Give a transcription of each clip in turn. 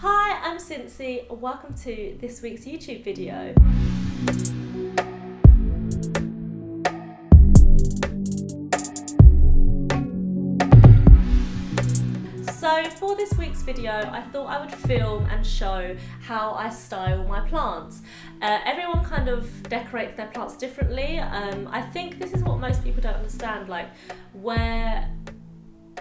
Hi, I'm Cinsy. Welcome to this week's YouTube video. So for this week's video, I thought I would film and show how I style my plants. Everyone kind of decorates their plants differently. I think this is what most people don't understand, like where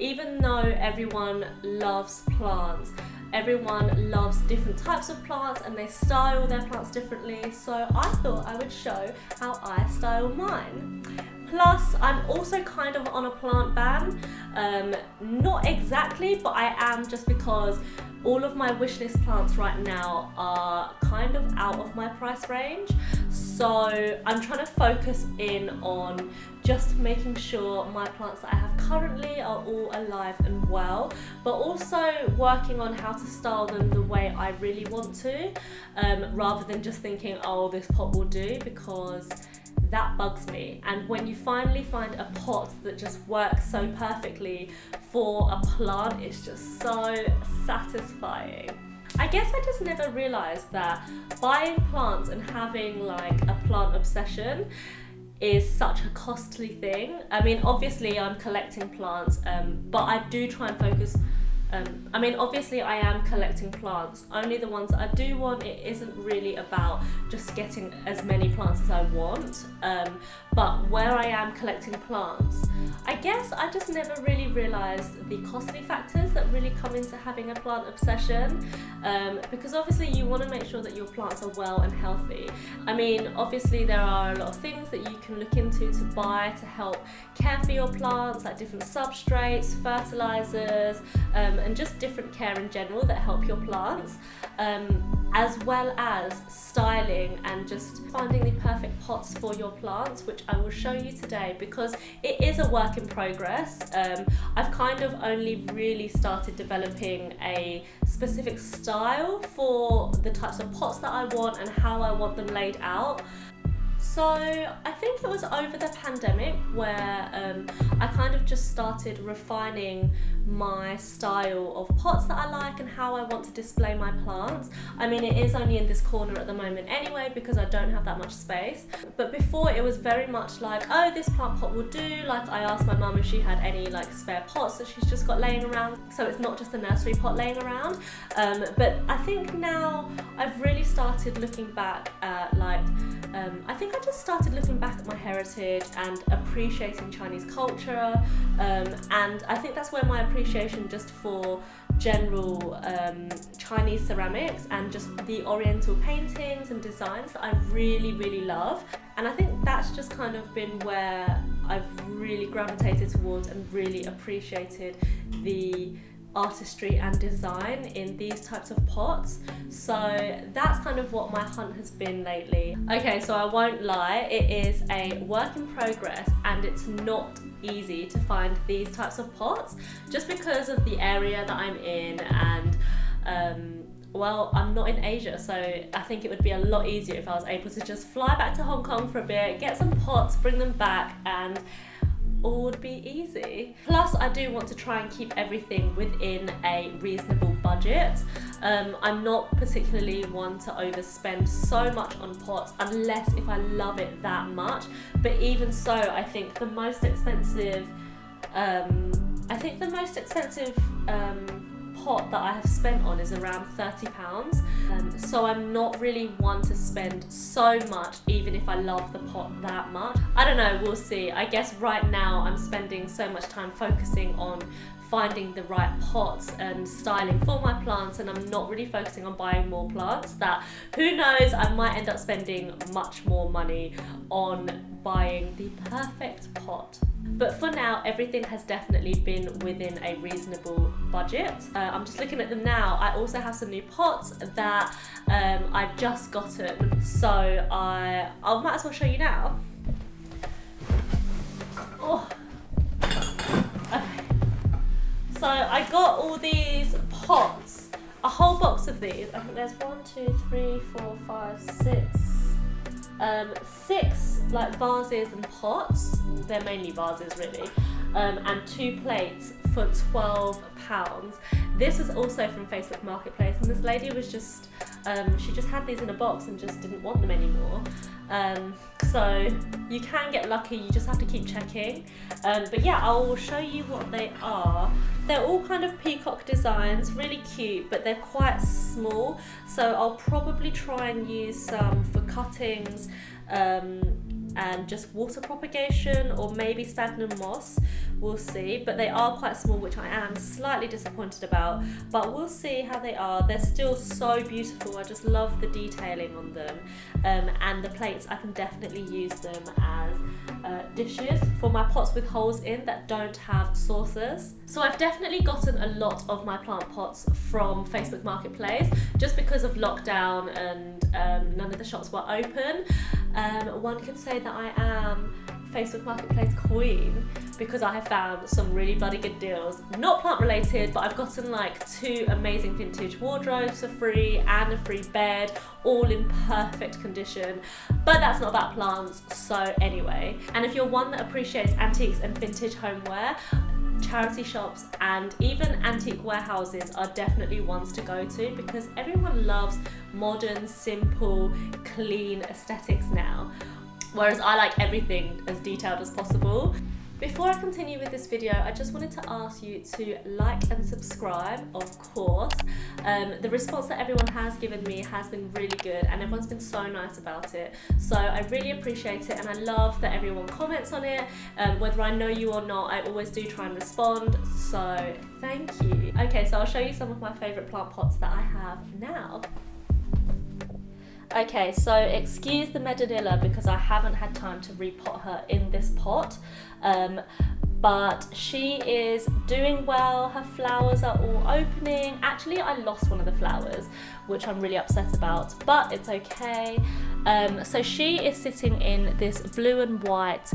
even though everyone loves plants, everyone loves different types of plants and they style their plants differently. So I thought I would show how I style mine. Plus, I'm also kind of on a plant ban. Not exactly, but I am, just because all of my wishlist plants right now are kind of out of my price range. So I'm trying to focus in on just making sure my plants that I have currently are all alive and well, but also working on how to style them the way I really want to, rather than just thinking, oh, this pot will do, because that bugs me. And when you finally find a pot that just works so perfectly for a plant, it's just so satisfying. I guess I just never realised that buying plants and having like a plant obsession is such a costly thing. I mean, obviously I'm collecting plants, but I do try and focus. Obviously I am collecting plants, only the ones that I do want. It isn't really about just getting as many plants as I want, but where I am collecting plants, I guess I just never really realised the costly factors that really come into having a plant obsession, because obviously you want to make sure that your plants are well and healthy. I mean, obviously there are a lot of things that you can look into to buy to help care for your plants, like different substrates, fertilisers, and just different care in general that help your plants, as well as styling and just finding the perfect pots for your plants, which I will show you today because it is a work in progress. I've kind of only really started developing a specific style for the types of pots that I want and how I want them laid out. So I think it was over the pandemic where I kind of just started refining my style of pots that I like and how I want to display my plants. I mean, it is only in this corner at the moment anyway because I don't have that much space. But before it was very much like, oh, this plant pot will do. Like I asked my mum if she had any like spare pots that she's just got laying around. So it's not just a nursery pot laying around. But I think now I've really started looking back at I just started looking back at my heritage and appreciating Chinese culture, and I think that's where my appreciation just for general Chinese ceramics and just the oriental paintings and designs that I really love. And I think that's just kind of been where I've really gravitated towards and really appreciated the artistry and design in these types of pots. So that's kind of what my hunt has been lately. Okay, so I won't lie, it is a work in progress and it's not easy to find these types of pots just because of the area that I'm in, and well, I'm not in Asia, so I think it would be a lot easier if I was able to just fly back to Hong Kong for a bit, get some pots, bring them back, and all would be easy. Plus, I do want to try and keep everything within a reasonable budget. I'm not particularly one to overspend so much on pots unless if I love it that much. But even so, I think the most expensive pot that I have spent on is around £30. So I'm not really one to spend so much even if I love the pot that much. I don't know, we'll see. I guess right now I'm spending so much time focusing on finding the right pots and styling for my plants, and I'm not really focusing on buying more plants that, who knows, I might end up spending much more money on buying the perfect pot. But for now, everything has definitely been within a reasonable budget. I'm just looking at them now. I also have some new pots that I just gotten, so I might as well show you now. Oh. Okay. So I got all these pots, a whole box of these. I think there's 6 like vases and pots. They're mainly vases really, and 2 plates for £12. This was also from Facebook Marketplace, and this lady was just, she just had these in a box and just didn't want them anymore. So you can get lucky, you just have to keep checking. But yeah, I will show you what they are. They're all kind of peacock designs, really cute, but they're quite small. So I'll probably try and use some for cuttings, and just water propagation, or maybe sphagnum moss, we'll see. But they are quite small, which I am slightly disappointed about, but we'll see how they are. They're still so beautiful, I just love the detailing on them, and the plates, I can definitely use them as dishes for my pots with holes in that don't have saucers. So I've definitely gotten a lot of my plant pots from Facebook Marketplace, just because of lockdown and none of the shops were open. One could say that I am Facebook Marketplace queen, because I have found some really bloody good deals. Not plant related, but I've gotten like 2 amazing vintage wardrobes for free and a free bed, all in perfect condition. But that's not about plants, so anyway. And if you're one that appreciates antiques and vintage homeware, charity shops and even antique warehouses are definitely ones to go to, because everyone loves modern, simple, clean aesthetics now, whereas I like everything as detailed as possible. Before I continue with this video, I just wanted to ask you to like and subscribe, of course. The response that everyone has given me has been really good, and everyone's been so nice about it. So I really appreciate it, and I love that everyone comments on it. Whether I know you or not, I always do try and respond, so thank you. Okay, so I'll show you some of my favourite plant pots that I have now. Okay, so excuse the Medinilla because I haven't had time to repot her in this pot, but she is doing well. Her flowers are all opening. Actually, I lost one of the flowers, which I'm really upset about, but it's okay. So she is sitting in this blue and white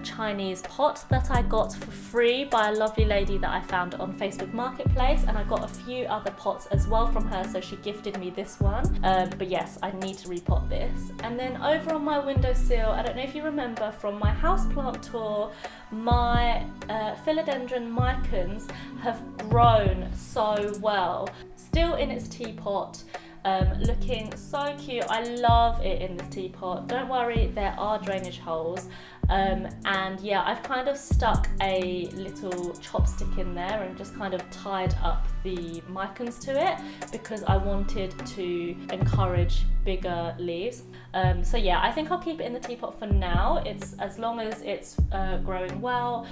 Chinese pot that I got for free by a lovely lady that I found on Facebook Marketplace, and I got a few other pots as well from her, so she gifted me this one. But yes, I need to repot this. And then over on my windowsill, I don't know if you remember from my houseplant tour, my philodendron micans have grown so well. Still in its teapot, looking so cute. I love it in this teapot. Don't worry, there are drainage holes. And yeah, I've kind of stuck a little chopstick in there and just kind of tied up the micans to it, because I wanted to encourage bigger leaves. So yeah, I think I'll keep it in the teapot for now. It's as long as it's growing well.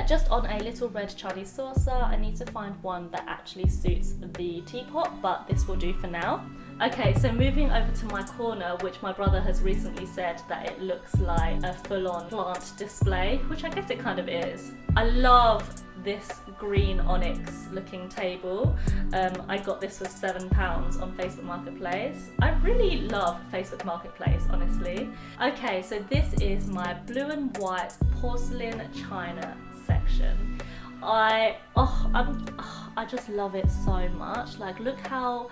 Just on a little red Chinese saucer. I need to find one that actually suits the teapot, but this will do for now. Okay, so moving over to my corner, which my brother has recently said that it looks like a full-on plant display, which I guess it kind of is. I love this green onyx looking table. I got this for £7 on Facebook Marketplace. I really love Facebook Marketplace, honestly. Okay, so this is my blue and white porcelain china section. I just love it so much. Like, look how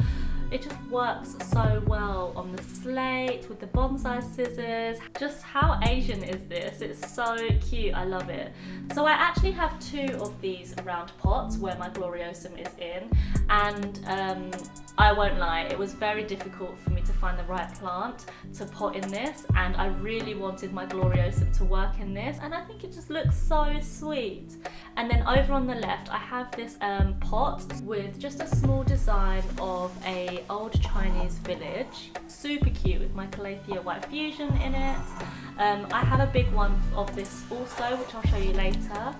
it just works so well on the slate with the bonsai scissors. Just how Asian is this? It's so cute, I love it. So I actually have 2 of these round pots where my Gloriosum is in, and I won't lie, it was very difficult for me to find the right plant to pot in this, and I really wanted my Gloriosum to work in this, and I think it just looks so sweet. And then over on the left, I have this pot with just a small design of a old Chinese village. Super cute with my Calathea White Fusion in it. I have a big one of this also, which I'll show you later.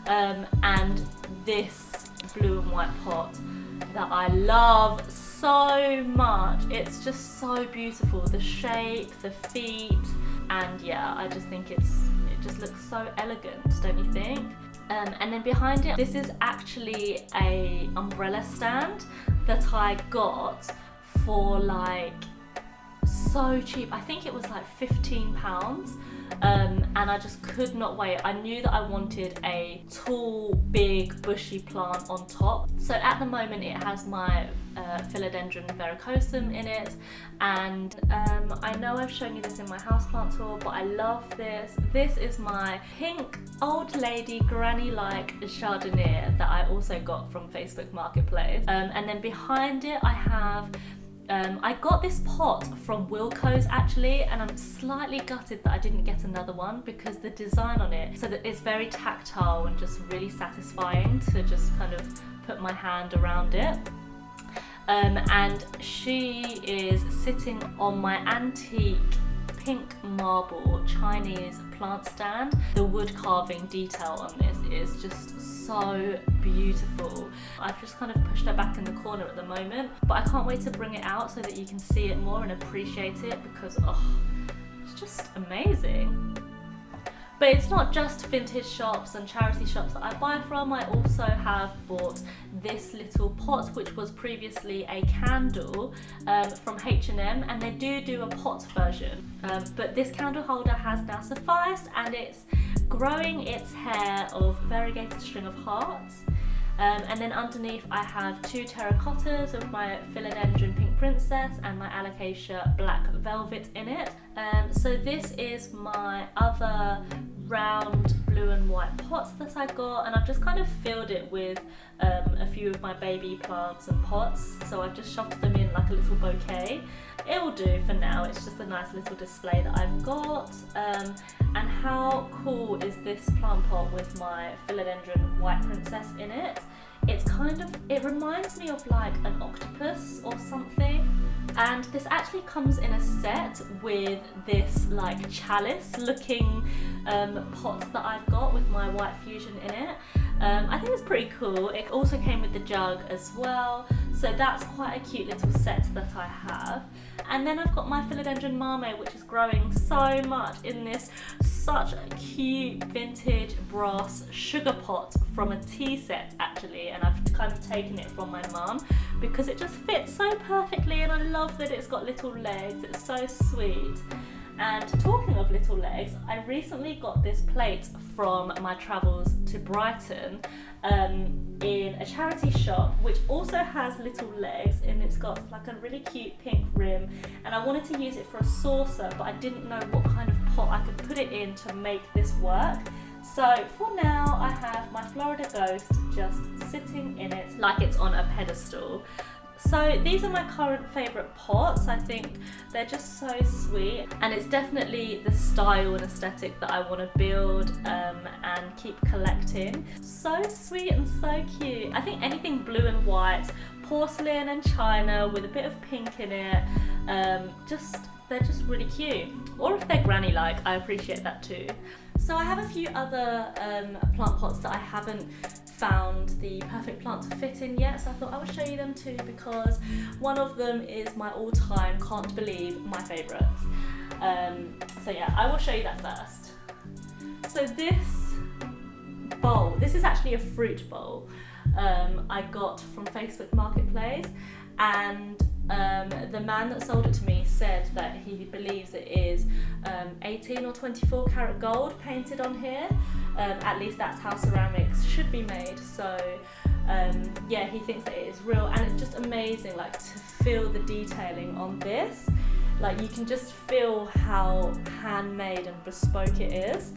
And this blue and white pot that I love so much. It's just so beautiful. The shape, the feet, and yeah, I just think it just looks so elegant, don't you think? And then behind it, this is actually a umbrella stand that I got for like so cheap. I think it was like £15. And I just could not wait. I knew that I wanted a tall, big, bushy plant on top. So at the moment it has my Philodendron verrucosum in it, and I know I've shown you this in my houseplant tour, but I love this. This is my pink old lady granny-like Chardonnay that I also got from Facebook Marketplace. And then behind it I have I got this pot from Wilko's actually, and I'm slightly gutted that I didn't get another one because the design on it, so that it's very tactile and just really satisfying to just kind of put my hand around it. And she is sitting on my antique pink marble Chinese plant stand. The wood carving detail on this is just so beautiful. I've just kind of pushed her back in the corner at the moment, but I can't wait to bring it out so that you can see it more and appreciate it, because it's just amazing. But it's not just vintage shops and charity shops that I buy from. I also have bought this little pot, which was previously a candle from H&M, and they do a pot version. But this candle holder has now sufficed, and it's growing its hair of variegated string of hearts. And then underneath I have 2 terracottas of my Philodendron Pink Princess and my Alocasia Black Velvet in it. So this is my other round blue and white pots that I got, and I've just kind of filled it with a few of my baby plants and pots, so I've just shoved them in like a little bouquet. It'll do for now, it's just a nice little display that I've got. And how cool is this plant pot with my Philodendron White Princess in it? It reminds me of like an octopus or something. And this actually comes in a set with this like chalice looking pot that I've got with my white fusion in it. I think it's pretty cool. It also came with the jug as well, so that's quite a cute little set that I have. And then I've got my Philodendron Mame, which is growing so much in this such a cute vintage brass sugar pot from a tea set actually, and I've kind of taken it from my mum because it just fits so perfectly, and I love that it's got little legs. It's so sweet. And talking of little legs, I recently got this plate from my travels to Brighton in a charity shop, which also has little legs, and it's got like a really cute pink rim, and I wanted to use it for a saucer, but I didn't know what kind of pot I could put it in to make this work. So for now I have my Florida Ghost just sitting in it like it's on a pedestal. So these are my current favourite pots. I think they're just so sweet, and it's definitely the style and aesthetic that I want to build and keep collecting. So sweet and so cute. I think anything blue and white, porcelain and china with a bit of pink in it, they're just really cute. Or if they're granny-like, I appreciate that too. So I have a few other plant pots that I haven't found the perfect plant to fit in yet, so I thought I would show you them too, because one of them is my all-time, can't believe, my favourites. So yeah, I will show you that first. So this bowl, this is actually a fruit bowl I got from Facebook Marketplace, and the man that sold it to me said that he believes it is 18 or 24 karat gold painted on here. At least that's how ceramics should be made. So yeah, he thinks that it is real, and it's just amazing, like, to feel the detailing on this. Like, you can just feel how handmade and bespoke it is.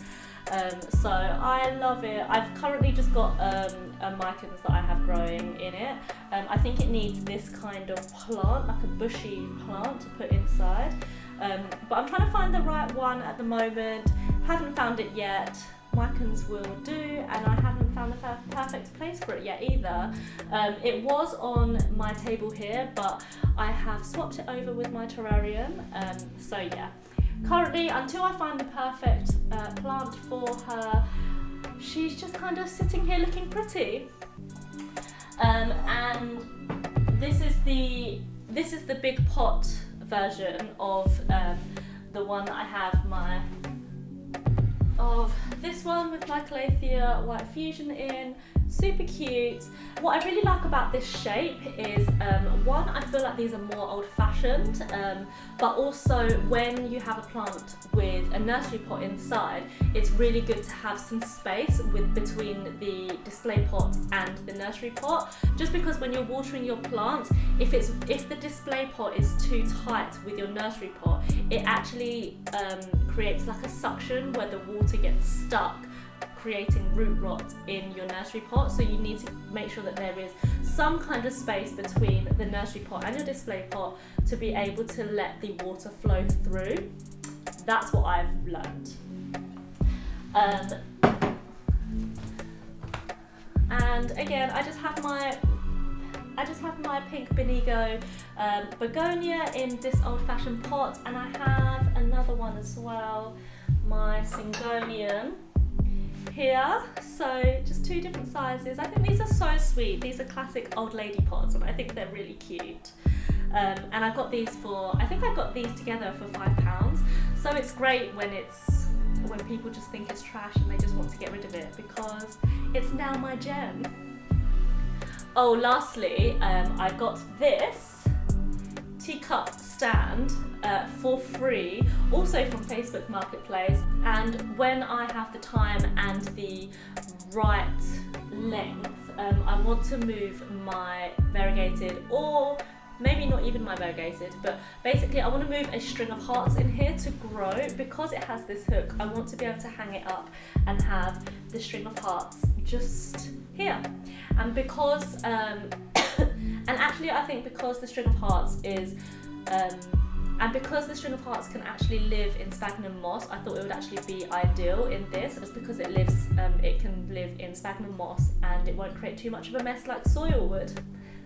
So I love it. I've currently just got a Mycons that I have growing in it. I think it needs this kind of plant, like a bushy plant, to put inside. But I'm trying to find the right one at the moment. Haven't found it yet. Mycons will do, and I haven't found the perfect place for it yet either. It was on my table here, but I have swapped it over with my terrarium. So yeah. Currently, until I find the perfect plant for her, she's just kind of sitting here looking pretty. And this is the big pot version of the one that I have of this one with my Calathea White Fusion in. super cute. What I really like about this shape is, one, I feel like these are more old-fashioned, but also when you have a plant with a nursery pot inside, it's really good to have some space between the display pot and the nursery pot, just because when you're watering your plant, if the display pot is too tight with your nursery pot, it actually creates like a suction where the water gets stuck, creating root rot in your nursery pot. So you need to make sure that there is some kind of space between the nursery pot and your display pot to be able to let the water flow through. That's what I've learned. And again, I just have my pink Benigo begonia in this old-fashioned pot, and I have another one as well, my Syngonium here. So just two different sizes. I think these are so sweet. These are classic old lady pots, and I think they're really cute. And I got these I think I got these together for £5. So it's great when people just think it's trash and they just want to get rid of it, because it's now my gem. Oh, lastly, I got this teacup stand for free, also from Facebook Marketplace. And when I have the time and the right length, I want to move my variegated, or maybe not even my variegated, but basically I want to move a string of hearts in here to grow. Because it has this hook, I want to be able to hang it up and have the string of hearts just here. And because and actually I think because the string of hearts is and because the string of hearts can actually live in sphagnum moss, I thought it would actually be ideal in this, just because it can live in sphagnum moss and it won't create too much of a mess like soil would.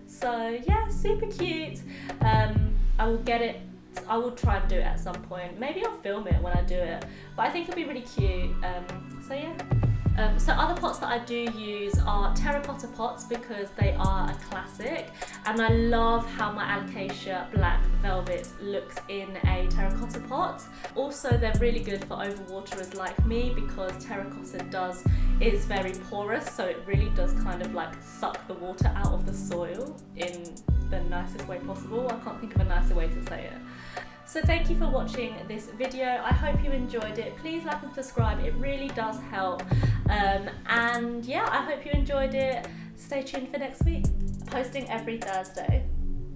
So yeah, super cute. I will try and do it at some point. Maybe I'll film it when I do it, but I think it'll be really cute. So yeah. So other pots that I do use are terracotta pots, because they are a classic, and I love how my Alocasia Black Velvet looks in a terracotta pot. Also, they're really good for overwaterers like me, because terracotta is very porous, so it really does kind of like suck the water out of the soil in the nicest way possible. I can't think of a nicer way to say it. So thank you for watching this video. I hope you enjoyed it. Please like and subscribe, it really does help. And yeah, I hope you enjoyed it. Stay tuned for next week. Posting every Thursday.